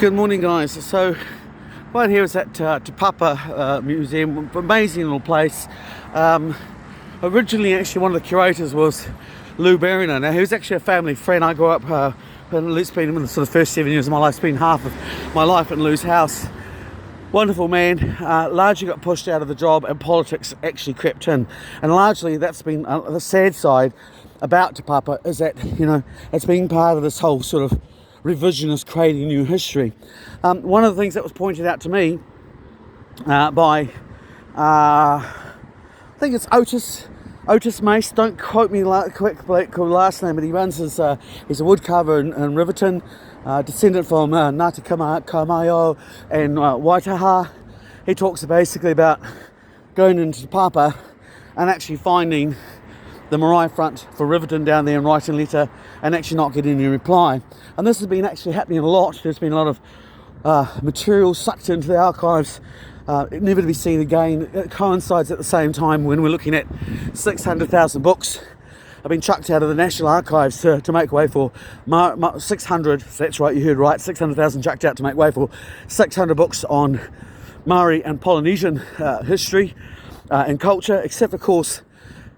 Good morning, guys. So right here is at Te Papa Museum, amazing little place. Originally, actually, one of the curators was Lou Berriner. Now, he was actually a family friend. I grew up, it's been in the sort of first 7 years of my life, it's been half of my life in Lou's house. Wonderful man, largely got pushed out of the job and politics actually crept in. And largely that's been the sad side about Te Papa, is that, it's been part of this whole sort of revisionist creating new history. One of the things that was pointed out to me by, I think it's Otis Mace, don't quote me correct last name, but he runs he's a woodcarver in Riverton, descendant from Ngāti Kamaio and Waitaha. He talks basically about going into Te Papa and actually finding the marae front for Riverton down there and writing a letter and actually not getting any reply. And this has been actually happening a lot. There's been a lot of material sucked into the archives, never to be seen again. It coincides at the same time when we're looking at 600,000 books have been chucked out of the National Archives to make way for 600, that's right, you heard right, 600,000 chucked out to make way for 600 books on Maori and Polynesian history and culture, except of course,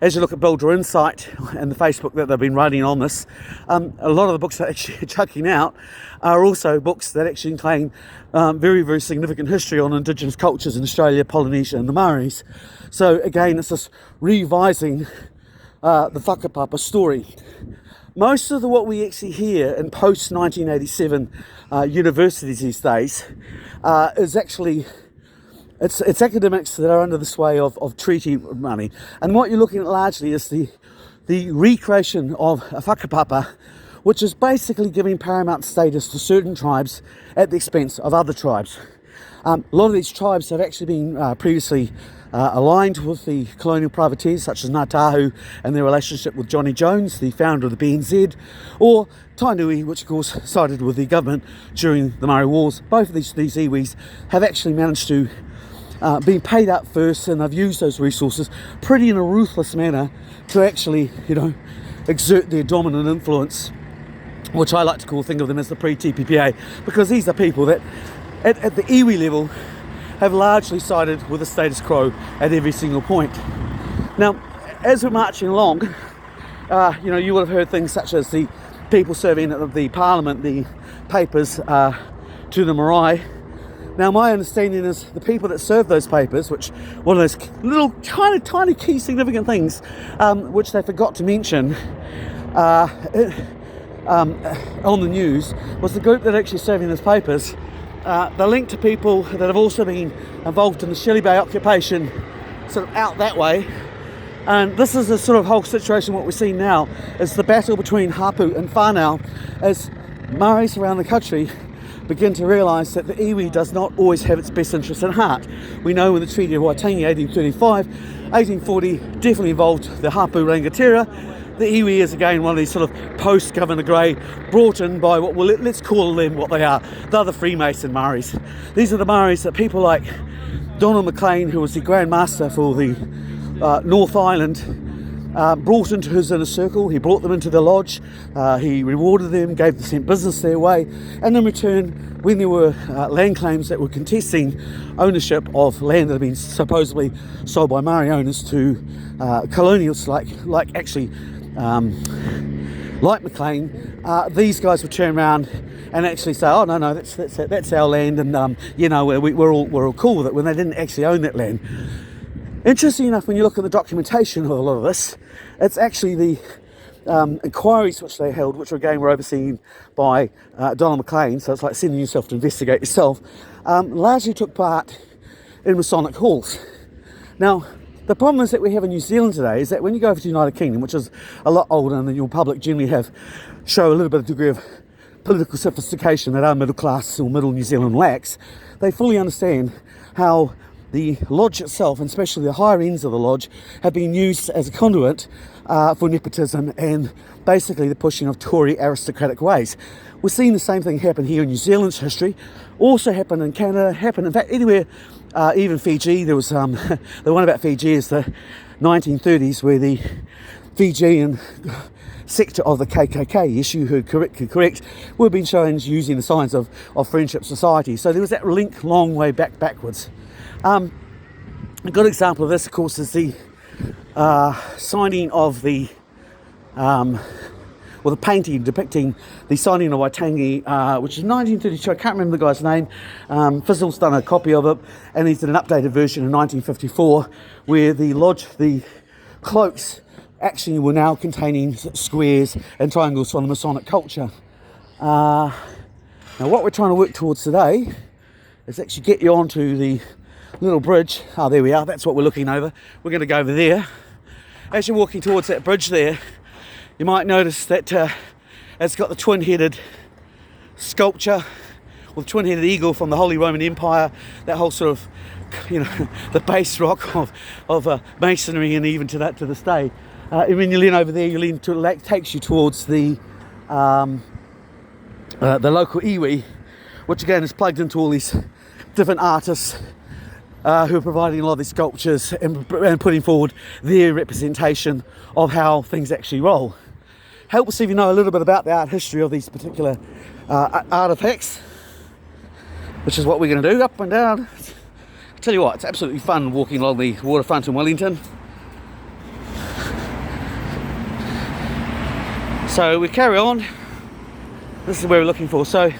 as you look at Builder Insight and the Facebook that they've been writing on this, a lot of the books that actually chucking out are also books that actually claim very, very significant history on Indigenous cultures in Australia, Polynesia and the Maoris. So again, it's just revising the whakapapa story. Most of what we actually hear in post-1987 universities these days is actually It's academics that are under the sway of treaty money. And what you're looking at largely is the recreation of a whakapapa, which is basically giving paramount status to certain tribes at the expense of other tribes. A lot of these tribes have actually been previously aligned with the colonial privateers, such as Ngā Tahu and their relationship with Johnny Jones, the founder of the BNZ, or Tainui, which of course sided with the government during the Maori Wars. Both of these iwis have actually managed to being paid out first, and I've used those resources pretty in a ruthless manner to actually, exert their dominant influence, which I like to think of them as the pre-TPPA, because these are people that at the iwi level have largely sided with the status quo at every single point. Now, as we're marching along, you would have heard things such as the people serving at the Parliament the papers to the marae. Now, my understanding is the people that serve those papers, which one of those little tiny key significant things, which they forgot to mention on the news, was the group that are actually serving those papers. They're linked to people that have also been involved in the Shelley Bay occupation, sort of out that way. And this is the sort of whole situation. What we're seeing now is the battle between Hapu and Whānau as Maoris around the country begin to realise that the iwi does not always have its best interests at heart. We know in the Treaty of Waitangi 1835, 1840 definitely involved the Hapu Rangatira. The iwi is again one of these sort of post-Governor Grey, brought in by let's call them what they are. They're the Freemason Maoris. These are the Maoris that people like Donald MacLean, who was the Grand Master for the North Island, brought into his inner circle. He brought them into the lodge, he rewarded them, sent business their way, and in return, when there were land claims that were contesting ownership of land that had been supposedly sold by Maori owners to colonials like McLean, these guys would turn around and actually say, oh no, that's our land, and we're all cool with it, when they didn't actually own that land. Interesting enough, when you look at the documentation of a lot of this, it's actually the inquiries which they held, which again were overseen by Donald MacLean, so it's like sending yourself to investigate yourself, largely took part in Masonic halls. Now, the problem is that we have in New Zealand today is that when you go over to the United Kingdom, which is a lot older and your public generally show a little bit of degree of political sophistication that our middle class or middle New Zealand lacks, they fully understand how the lodge itself, and especially the higher ends of the lodge, have been used as a conduit for nepotism and basically the pushing of Tory aristocratic ways. We're seeing the same thing happen here in New Zealand's history, also happened in Canada, happened in fact anywhere, even Fiji. There was the one about Fiji is the 1930s, where the Fijian sector of the KKK. Yes, you heard correct. We've been shown using the signs of friendship society. So there was that link long way backwards. A good example of this, of course, is the signing of the the painting depicting the signing of Waitangi, which is 1932. I can't remember the guy's name. Fizzle's done a copy of it, and he's did an updated version in 1954, where the cloaks actually were now containing squares and triangles from the Masonic culture. Now, what we're trying to work towards today is actually get you onto the little bridge. Oh, there we are. That's what we're looking over. We're going to go over there. As you're walking towards that bridge there, you might notice that it's got the twin-headed sculpture, or the twin-headed eagle from the Holy Roman Empire, that whole sort of, the base rock of masonry, and even to this day. And when you lean over there, takes you towards the local iwi, which again is plugged into all these different artists who are providing a lot of these sculptures and putting forward their representation of how things actually roll. Helps if you know a little bit about the art history of these particular artifacts, which is what we're going to do, up and down. I tell you what, it's absolutely fun walking along the waterfront in Wellington. So we carry on. This is where we're looking for. So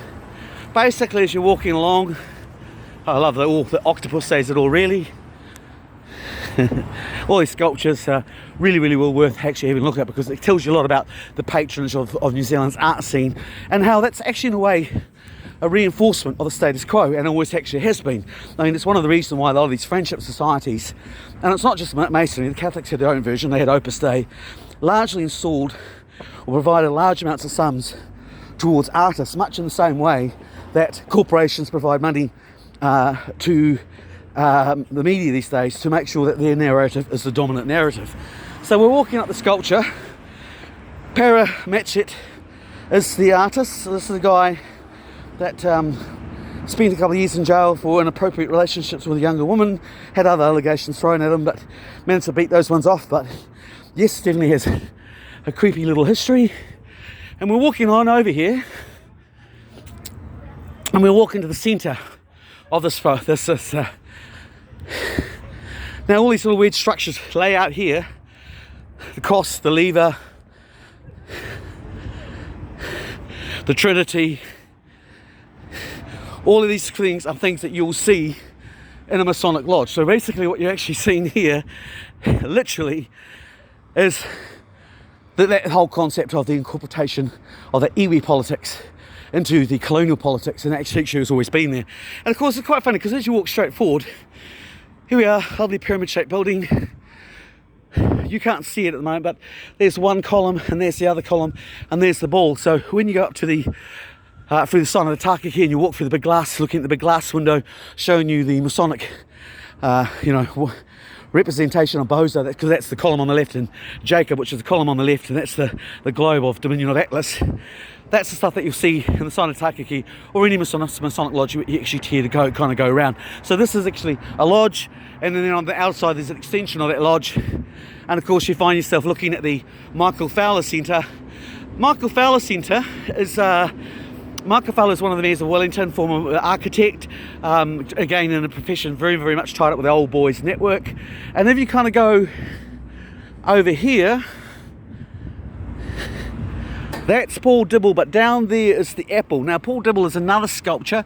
basically, as you're walking along, I love the octopus says it all, really. All these sculptures are really well worth actually having a look at, because it tells you a lot about the patronage of New Zealand's art scene, and how that's actually in a way a reinforcement of the status quo, and always actually has been. I mean, it's one of the reasons why a lot of these friendship societies, and it's not just Masonry, the Catholics had their own version, they had Opus Dei, largely installed or provided large amounts of sums towards artists, much in the same way that corporations provide money to the media these days to make sure that their narrative is the dominant narrative. So we're walking up the sculpture. Para Matchett is the artist. So this is a guy that spent a couple of years in jail for inappropriate relationships with a younger woman, had other allegations thrown at him, but managed to beat those ones off. But yes, definitely has a creepy little history. And we're walking on over here, and we're walking to the centre of this now all these little weird structures lay out here, the cross, the lever, the Trinity, all of these things are things that you'll see in a Masonic lodge. So basically what you're actually seeing here literally is that whole concept of the incorporation of the iwi politics into the colonial politics, and that actually has always been there. And of course it's quite funny, because as you walk straight forward, here we are, lovely pyramid-shaped building. You can't see it at the moment, but there's one column, and there's the other column, and there's the ball. So when you go up to the through the sign of the Takaki, and you walk through the big glass, looking at the big glass window, showing you the Masonic, representation of Bozo, because that's the column on the left, and Jacob, which is the column on the left, and that's the globe of Dominion of Atlas. That's the stuff that you'll see in the sign of Takaki, or any Masonic lodge you actually hear to go around. So this is actually a lodge, and then on the outside there's an extension of that lodge. And of course you find yourself looking at the Michael Fowler Centre. Michael Fowler Centre is Michael Fowler is one of the mayors of Wellington, former architect, again in a profession very much tied up with the Old Boys Network. And if you kind of go over here, that's Paul Dibble, but down there is the apple. Now Paul Dibble is another sculpture.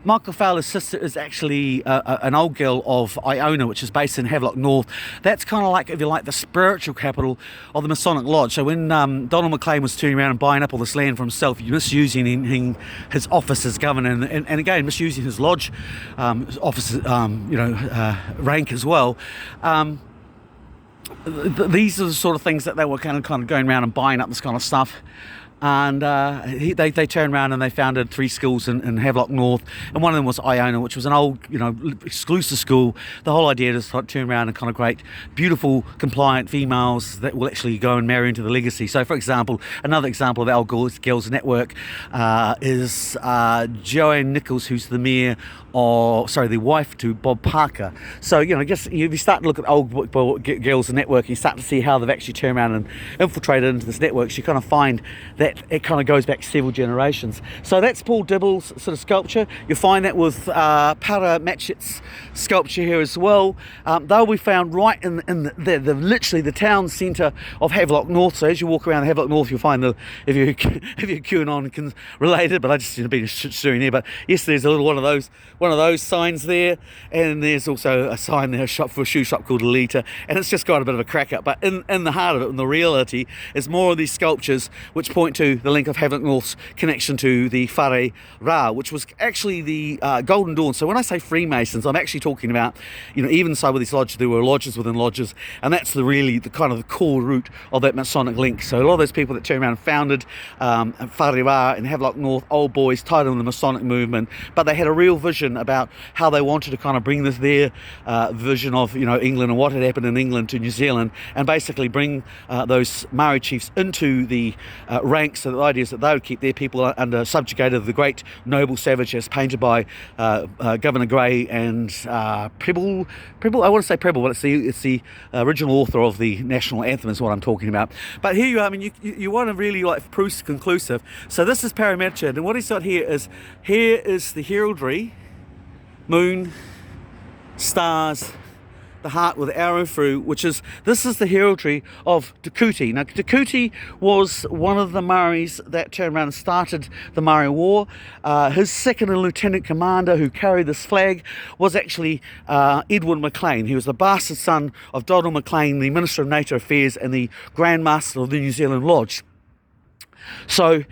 Michael Fowler's sister is actually an old girl of Iona, which is based in Havelock North. That's kind of like, if you like, the spiritual capital of the Masonic Lodge. So when Donald MacLean was turning around and buying up all this land for himself, misusing his office as governor, and again misusing his lodge office, rank as well. These are the sort of things that they were kind of going around and buying up this kind of stuff. and they turned around and they founded 3 schools in Havelock North, and one of them was Iona, which was an old, exclusive school. The whole idea is to turn around and kind of create beautiful, compliant females that will actually go and marry into the legacy. So, for example, another example of our Girls Network is Joanne Nichols, who's the wife to Bob Parker. So, just if you start to look at old Girls Network, you start to see how they've actually turned around and infiltrated into this network. So you kind of find that it kind of goes back several generations. So that's Paul Dibble's sort of sculpture. You'll find that with Para Matchett's sculpture here as well. They'll be found right in literally the town centre of Havelock North. So as you walk around Havelock North, you'll find if you're QAnon related, but I just been shooing here. But yes, there's a little one of those signs there, and there's also a sign there, a shoe shop called Alita, and it's just got a bit of a cracker. But in the heart of it, in the reality, is more of these sculptures which point to the link of Havelock North's connection to the Whare Ra, which was actually the Golden Dawn. So when I say Freemasons, I'm actually talking about, even so with these lodges, there were lodges within lodges, and that's the kind of the core root of that Masonic link. So a lot of those people that turned around and founded Whare Ra in Havelock North, old boys tied in the Masonic movement, but they had a real vision about how they wanted to kind of bring their vision of England and what had happened in England to New Zealand, and basically bring those Maori chiefs into the ranks. So the idea is that they would keep their people under subjugated of the great noble savage as painted by Governor Grey and Preble. I want to say Preble, but it's the original author of the national anthem is what I'm talking about. But here you are. I mean, you want to really like proof conclusive. So this is Para Matchett, and what he's got here is the heraldry, moon, stars, the heart with arrow through, this is the heraldry of Te Kuti. Now, Te Kuti was one of the Maoris that turned around and started the Maori War. His second and lieutenant commander who carried this flag was actually Edward McLean. He was the bastard son of Donald McLean, the Minister of Native Affairs and the Grand Master of the New Zealand Lodge. So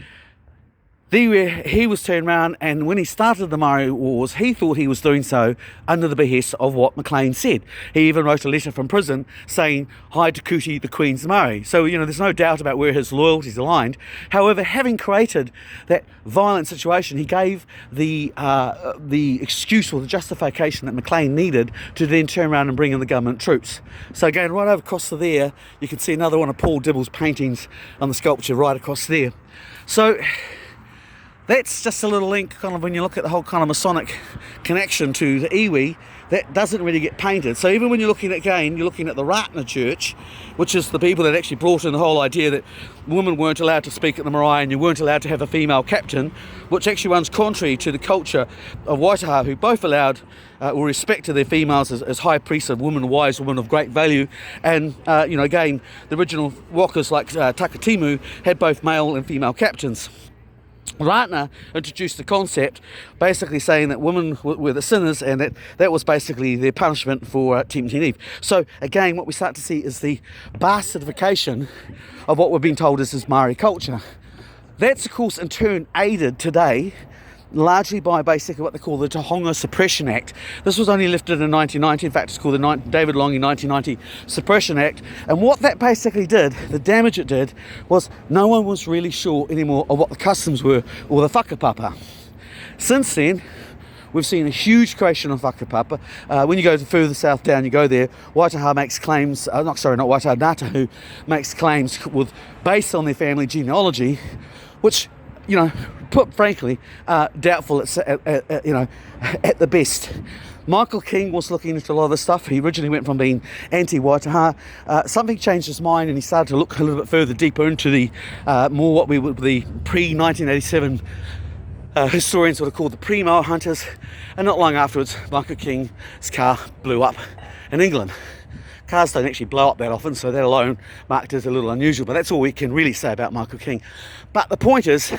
he was turned around, and when he started the Maori Wars, he thought he was doing so under the behest of what McLean said. He even wrote a letter from prison saying, "Hi Te Kuti, the Queen's Maori." So, there's no doubt about where his loyalties aligned. However, having created that violent situation, he gave the excuse or the justification that McLean needed to then turn around and bring in the government troops. So again, right over across to there, you can see another one of Paul Dibble's paintings on the sculpture right across there. So that's just a little link, kind of when you look at the whole kind of Masonic connection to the iwi, that doesn't really get painted. So even when you're looking at the Ratna Church, which is the people that actually brought in the whole idea that women weren't allowed to speak at the marae and you weren't allowed to have a female captain, which actually runs contrary to the culture of Waitaha, who both allowed or respected their females as high priests of women, wise women of great value. And, again, the original Wakas like Takatimu had both male and female captains. Ratna introduced the concept basically saying that women were the sinners, and that was basically their punishment for tempting Eve. So again, what we start to see is the bastardification of what we've been told is this Maori culture. That's of course in turn aided today largely by basically what they call the Tohunga Suppression Act. This was only lifted in 1990. In fact, it's called the David Longy 1990 Suppression Act. And what that basically did, the damage it did, was no one was really sure anymore of what the customs were or the whakapapa. Since then, we've seen a huge creation of whakapapa. When you go further south down, you go there, Waitaha makes claims, not Waitaha, Ngātahu makes claims based on their family genealogy, which, put frankly, doubtful at the best. Michael King was looking into a lot of this stuff. He originally went from being anti-Waitaha. Something changed his mind and he started to look a little bit further deeper into the more what we would the pre-1987 historians would have called the pre-Maori hunters. And not long afterwards, Michael King's car blew up in England. Cars don't actually blow up that often, so that alone marked as a little unusual, but that's all we can really say about Michael King. But the point is,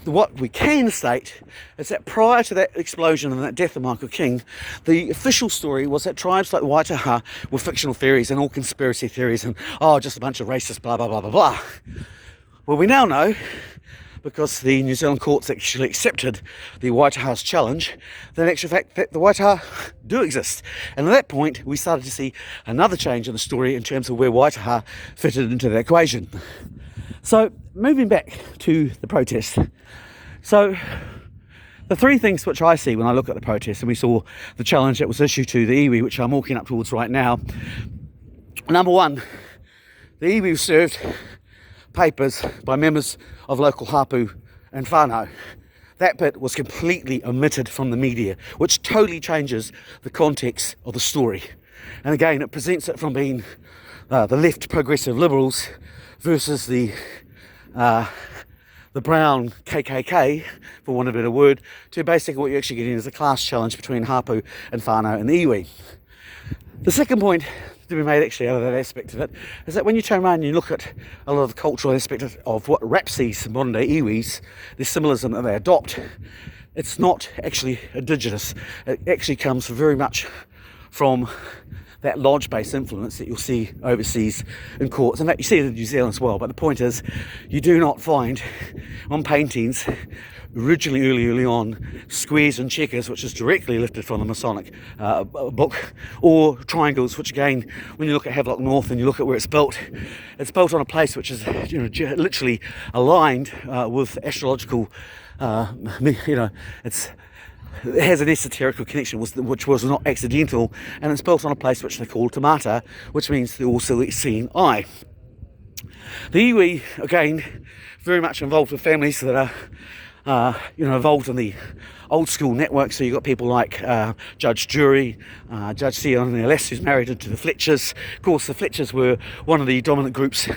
what we can state is that prior to that explosion and that death of Michael King, the official story was that tribes like Waitaha were fictional theories and all conspiracy theories and, just a bunch of racists, blah, blah, blah, blah, blah. Well, we now know, because the New Zealand courts actually accepted the Waitaha's challenge, the actual fact that the Waitaha do exist. And at that point, we started to see another change in the story in terms of where Waitaha fitted into the equation. So moving back to the protest. So the three things which I see when I look at the protest, and we saw the challenge that was issued to the iwi, which I'm walking up towards right now. Number one, the iwi served papers by members of local Hapu and whānau. That bit was completely omitted from the media, which totally changes the context of the story. And again, it presents it from being the left progressive liberals versus the brown KKK, for want of a better word, to basically what you're actually getting is a class challenge between Hapu and whānau and the iwi. The second point to be made actually out of that aspect of it is that when you turn around and you look at a lot of the cultural aspect of what RAP sees modern day iwis, the symbolism that they adopt, it's not actually indigenous. It actually comes very much from that lodge-based influence that you'll see overseas in courts. In fact, you see it in New Zealand as well. But the point is, you do not find on paintings, originally early on, squares and checkers, which is directly lifted from the Masonic book, or triangles, which again, when you look at Havelock North and you look at where it's built on a place which is literally aligned with astrological, it has an esoterical connection which was not accidental, and it's built on a place which they call Tamata, which means the all-seeing eye. The iwi, again, very much involved with families that are involved in the old school network. So you've got people like Judge Jury, Judge Sion Ellis, who's married into the Fletchers. Of course, the Fletchers were one of the dominant groups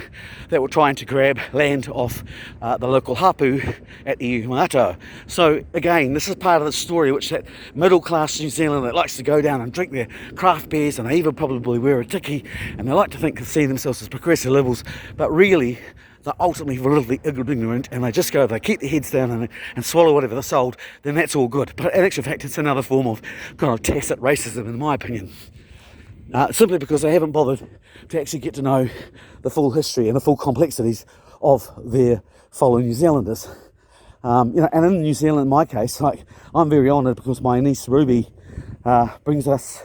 that were trying to grab land off the local Hapu at Iumato. So again, this is part of the story which that middle class New Zealand that likes to go down and drink their craft beers, and they even probably wear a tiki, and they like to see themselves as progressive liberals, but really they're ultimately relatively ignorant, and they keep their heads down and swallow whatever they're sold, then that's all good. But in actual fact, it's another form of kind of tacit racism, in my opinion. Simply because they haven't bothered to actually get to know the full history and the full complexities of their fellow New Zealanders. And in New Zealand, in my case, I'm very honoured because my niece Ruby brings us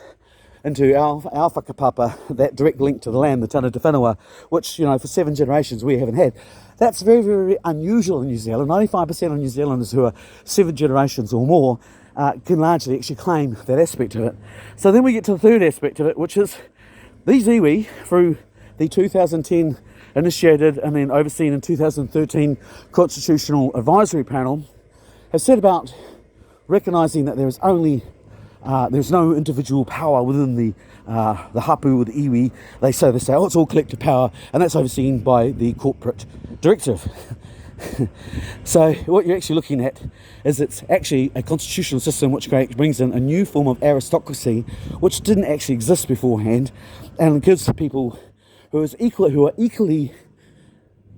into our whakapapa, that direct link to the land, the tana te whenua, which, for 7 generations we haven't had. That's very, very unusual in New Zealand. 95% of New Zealanders who are 7 generations or more can largely actually claim that aspect of it. So then we get to the third aspect of it, which is these iwi, through the 2010 initiated and then overseen in 2013 Constitutional Advisory Panel, have set about recognising that there's no individual power within the Hapu or the iwi. They say, it's all collective power, and that's overseen by the corporate directive. So what you're actually looking at is it's actually a constitutional system which brings in a new form of aristocracy which didn't actually exist beforehand, and gives people who are equally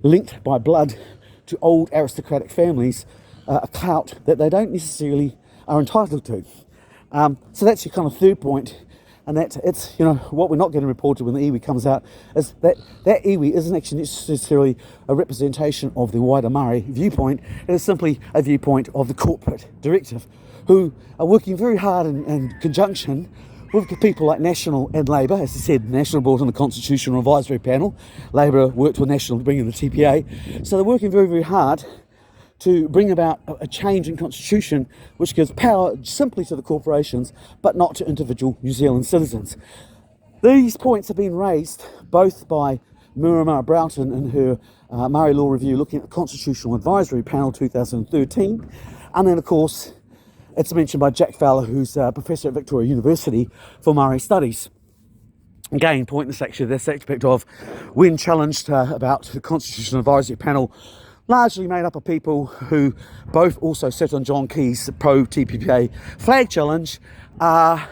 linked by blood to old aristocratic families a clout that they don't necessarily are entitled to. So that's your kind of third point, and that it's what we're not getting reported when the iwi comes out is that iwi isn't actually necessarily a representation of the wider Māori viewpoint. It is simply a viewpoint of the corporate directive, who are working very hard in conjunction with people like National and Labour. As I said, National brought in the Constitutional Advisory Panel, Labour worked with National to bring in the TPA, so they're working very, very hard to bring about a change in constitution which gives power simply to the corporations but not to individual New Zealand citizens. These points have been raised both by Muramara Broughton in her Māori Law Review looking at the Constitutional Advisory Panel 2013, and then of course it's mentioned by Jack Fowler, who's a professor at Victoria University for Māori Studies. Again, pointing this aspect of when challenged about the Constitutional Advisory Panel, largely made up of people who both also sit on John Key's pro-TPPA flag challenge, that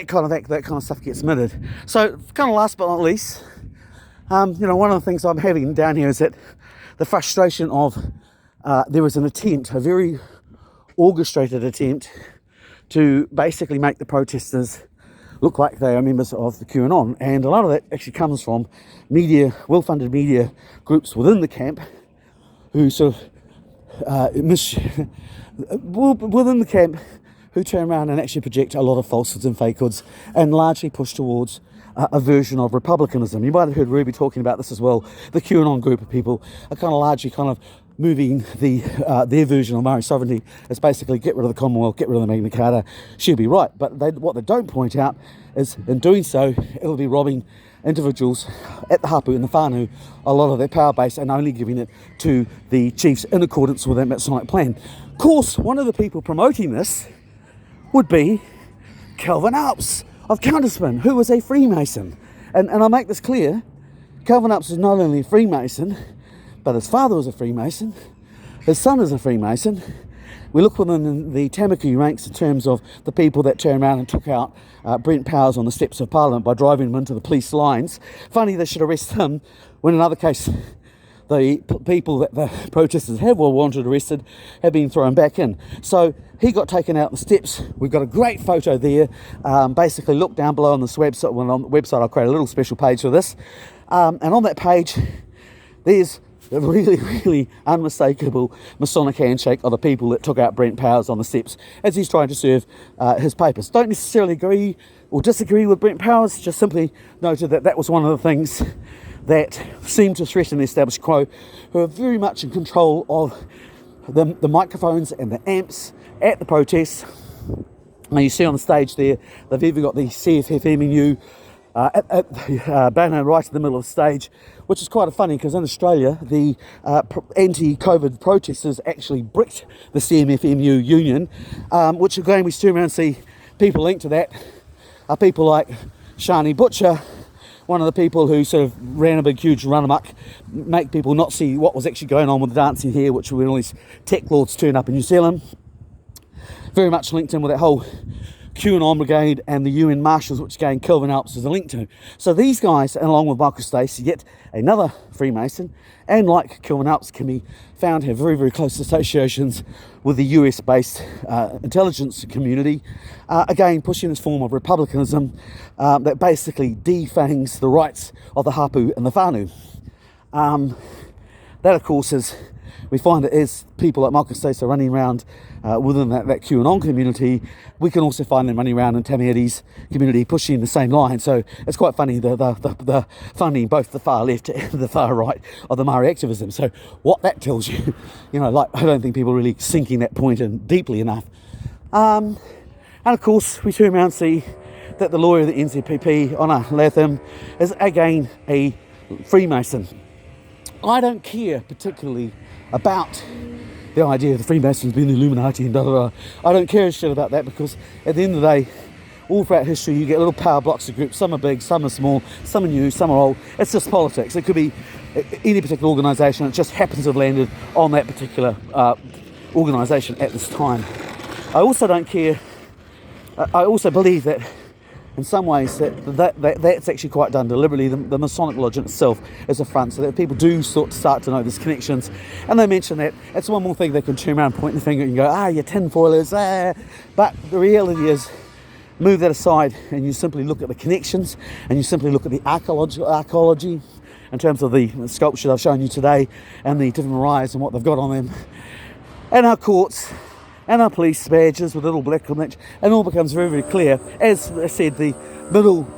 kind of stuff gets omitted. So, kind of last but not least, one of the things I'm having down here is that the frustration of there was an attempt, a very orchestrated attempt, to basically make the protesters look like they are members of the QAnon, and a lot of that actually comes from media, well-funded media groups within the camp, who sort of within the camp, who turn around and actually project a lot of falsehoods and fake hoods, and largely push towards a version of republicanism. You might have heard Ruby talking about this as well. The QAnon group of people are kind of largely kind of moving their version of Maori sovereignty is basically get rid of the Commonwealth, get rid of the Magna Carta. She'll be right. But what they don't point out is in doing so, it'll be robbing individuals at the Hapu and the whānau a lot of their power base and only giving it to the chiefs in accordance with that Masonic plan. Of course, one of the people promoting this would be Calvin Alps of Counterspin, who was a Freemason. And I make this clear, Calvin Alps is not only a Freemason, but his father was a Freemason, his son is a Freemason. We look within the Tamaki ranks in terms of the people that turned around and took out Brent Powers on the steps of Parliament by driving him into the police lines. Funny they should arrest him when in another case the people that the protesters have wanted arrested have been thrown back in. So he got taken out the steps. We've got a great photo there. Basically look down below on this website. Well, on the website I'll create a little special page for this. And on that page there's a really, really unmistakable Masonic handshake of the people that took out Brent Powers on the steps as he's trying to serve his papers. Don't necessarily agree or disagree with Brent Powers, just simply noted that that was one of the things that seemed to threaten the established quo, who are very much in control of the microphones and the amps at the protests. Now you see on the stage there, they've even got the CFFMU at the banner right in the middle of the stage, which is quite funny because in Australia the anti-COVID protesters actually bricked the CMFMU union, which again we turn around and see people linked to that are people like Shani Butcher, one of the people who sort of ran a big huge run amok, make people not see what was actually going on with the dancing here, which when all these tech lords turn up in New Zealand. Very much linked in with that whole QAnon Brigade and the UN Marshals, which again Kelvin Alps is a link to. So these guys, along with Michael Stacey, yet another Freemason, and like Kelvin Alps, can be found to have very, very close associations with the US-based intelligence community. Again, pushing this form of republicanism that basically defangs the rights of the Hapu and the whānau. That, of course, is we find that as people like Michael Stacey are running around within that QAnon community, we can also find them running around in Tamiari's community pushing the same line. So it's quite funny, the funding both the far left and the far right of the Maori activism. So what that tells you, like I don't think people are really sinking that point in deeply enough. And of course, we turn around and see that the lawyer of the NZPP, Honor Latham, is again a Freemason. I don't care particularly about the idea of the Freemasons being the Illuminati and I don't care a shit about that, because at the end of the day, all throughout history you get little power blocks of groups. Some are big, some are small, some are new, some are old. It's just politics. It could be any particular organisation. It just happens to have landed on that particular organisation at this time. I also don't care. I also believe that in some ways that's actually quite done deliberately. The Masonic Lodge in itself is a front so that people do start to know these connections. And they mention that it's one more thing they can turn around, point the finger and go, you tinfoilers, But the reality is, move that aside and you simply look at the connections and you simply look at the archaeology in terms of the sculptures I've shown you today and the different mariahs and what they've got on them, and our courts and our police badges with little black on it, and all becomes very, very clear. As I said, the middle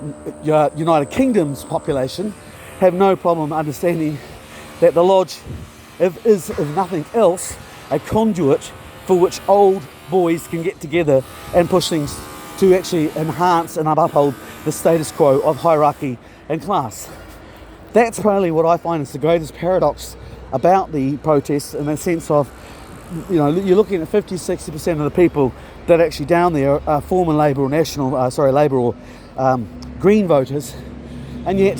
United Kingdom's population have no problem understanding that the lodge is, if nothing else, a conduit for which old boys can get together and push things to actually enhance and uphold the status quo of hierarchy and class. That's probably what I find is the greatest paradox about the protests, in the sense of, you're looking at 50-60% of the people that are actually down there are former Labour or Labour or Green voters, and yet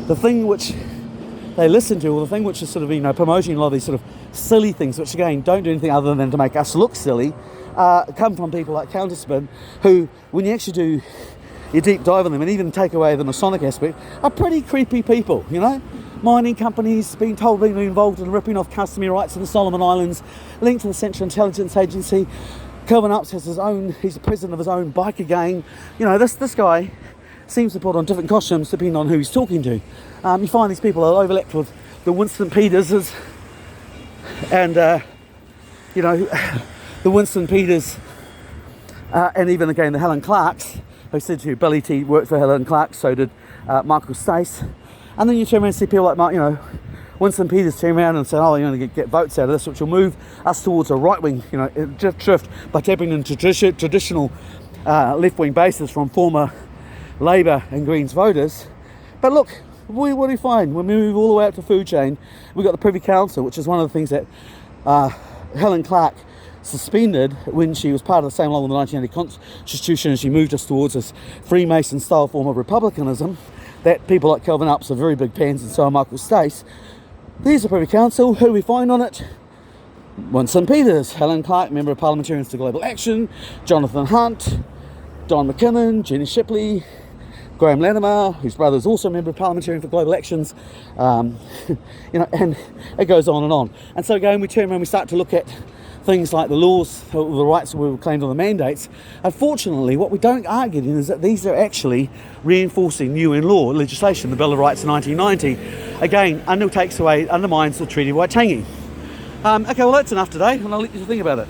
the thing which they listen to, or the thing which is sort of promoting a lot of these sort of silly things, which again don't do anything other than to make us look silly, come from people like Counterspin, who, when you actually do your deep dive on them and even take away the Masonic aspect, are pretty creepy people. Mining companies being told to be involved in ripping off customary rights in the Solomon Islands, linked to the Central Intelligence Agency. Kelvin Alps has he's the president of his own biker gang. This guy seems to put on different costumes depending on who he's talking to. You find these people are overlapped with the Winston Peterses and, the Winston Peters and even again the Helen Clarks, who said to you, Billy T worked for Helen Clark, so did Michael Stace. And then you turn around and see people like, you know, Winston Peters turn around and say, oh, you're going to get votes out of this, which will move us towards a right-wing, you know, drift by tapping into traditional left-wing bases from former Labour and Greens voters. But look, what do we find? When we move all the way up to food chain, we've got the Privy Council, which is one of the things that Helen Clark suspended when she was part of the same along with the 1980 Constitution, and she moved us towards this Freemason-style form of republicanism that people like Kelvin Upps are very big fans, and so are Michael Stace. There's the Privy Council. Who do we find on it? Winston Peters, Helen Clark, Member of Parliamentarians for Global Action, Jonathan Hunt, Don McKinnon, Jenny Shipley, Graham Latimer, whose brother is also a Member of Parliamentarian for Global Actions, you know, and it goes on and on. And so again, we turn around, we start to look at things like the laws, the rights that we claimed on the mandates. Unfortunately, what we don't are getting is that these are actually reinforcing UN law legislation. The Bill of Rights of 1990, again, undermines the Treaty of Waitangi. Okay, well, that's enough today, and I'll let you think about it.